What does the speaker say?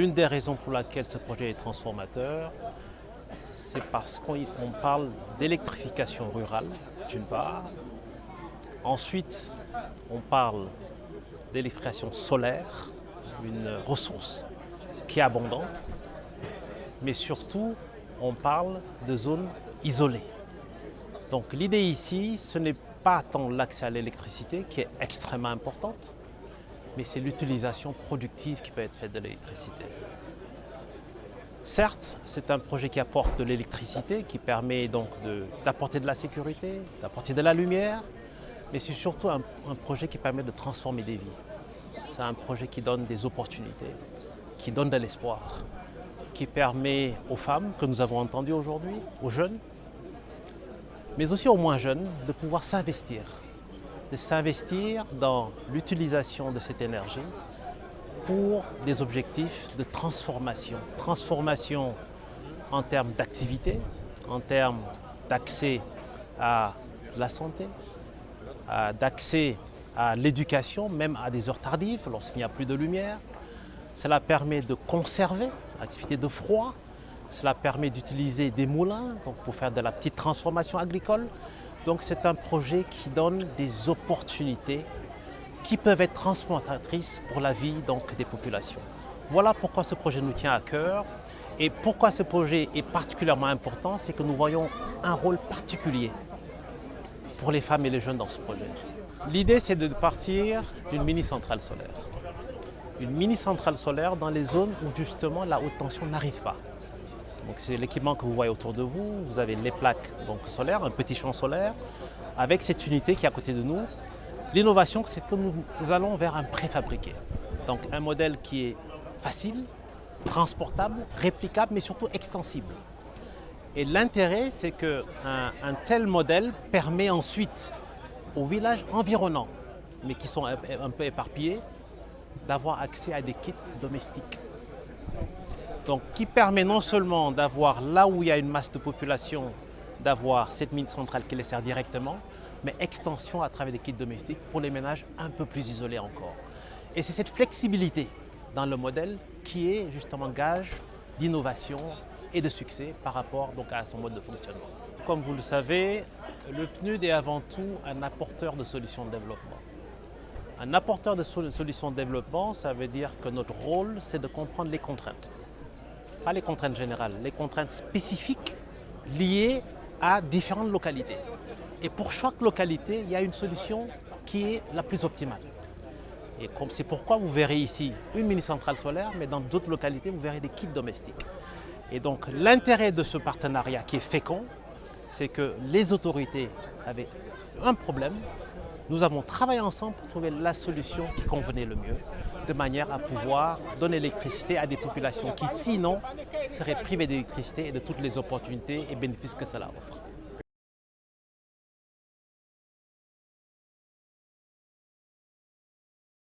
L'une des raisons pour laquelle ce projet est transformateur, c'est parce qu'on parle d'électrification rurale, d'une part. Ensuite, on parle d'électrification solaire, une ressource qui est abondante. Mais surtout, on parle de zones isolées. Donc l'idée ici, ce n'est pas tant l'accès à l'électricité qui est extrêmement importante, mais c'est l'utilisation productive qui peut être faite de l'électricité. Certes, c'est un projet qui apporte de l'électricité, qui permet donc d'apporter de la sécurité, d'apporter de la lumière, mais c'est surtout un projet qui permet de transformer des vies. C'est un projet qui donne des opportunités, qui donne de l'espoir, qui permet aux femmes que nous avons entendues aujourd'hui, aux jeunes, mais aussi aux moins jeunes, de pouvoir s'investir dans l'utilisation de cette énergie pour des objectifs de transformation. Transformation en termes d'activité, en termes d'accès à la santé, d'accès à l'éducation, même à des heures tardives, lorsqu'il n'y a plus de lumière. Cela permet de conserver l'activité de froid. Cela permet d'utiliser des moulins donc pour faire de la petite transformation agricole. Donc c'est un projet qui donne des opportunités qui peuvent être transformatrices pour la vie donc, des populations. Voilà pourquoi ce projet nous tient à cœur. Et pourquoi ce projet est particulièrement important, c'est que nous voyons un rôle particulier pour les femmes et les jeunes dans ce projet. L'idée, c'est de partir d'une mini-centrale solaire. Une mini-centrale solaire dans les zones où justement la haute tension n'arrive pas. Donc c'est l'équipement que vous voyez autour de vous. Vous avez les plaques donc, solaires, un petit champ solaire, avec cette unité qui est à côté de nous. L'innovation, c'est que nous allons vers un préfabriqué. Donc un modèle qui est facile, transportable, réplicable, mais surtout extensible. Et l'intérêt, c'est qu'un tel modèle permet ensuite aux villages environnants, mais qui sont un peu éparpillés, d'avoir accès à des kits domestiques. Donc, qui permet non seulement d'avoir là où il y a une masse de population, d'avoir cette mini-centrale qui les sert directement, mais extension à travers des kits domestiques pour les ménages un peu plus isolés encore. Et c'est cette flexibilité dans le modèle qui est justement gage d'innovation et de succès par rapport donc, à son mode de fonctionnement. Comme vous le savez, le PNUD est avant tout un apporteur de solutions de développement. Un apporteur de solutions de développement, ça veut dire que notre rôle, c'est de comprendre les contraintes. Pas les contraintes générales, les contraintes spécifiques liées à différentes localités. Et pour chaque localité, il y a une solution qui est la plus optimale. Et c'est pourquoi vous verrez ici une mini-centrale solaire, mais dans d'autres localités, vous verrez des kits domestiques. Et donc l'intérêt de ce partenariat qui est fécond, c'est que les autorités avaient un problème. Nous avons travaillé ensemble pour trouver la solution qui convenait le mieux, de manière à pouvoir donner l'électricité à des populations qui, sinon, seraient privées d'électricité et de toutes les opportunités et bénéfices que cela offre.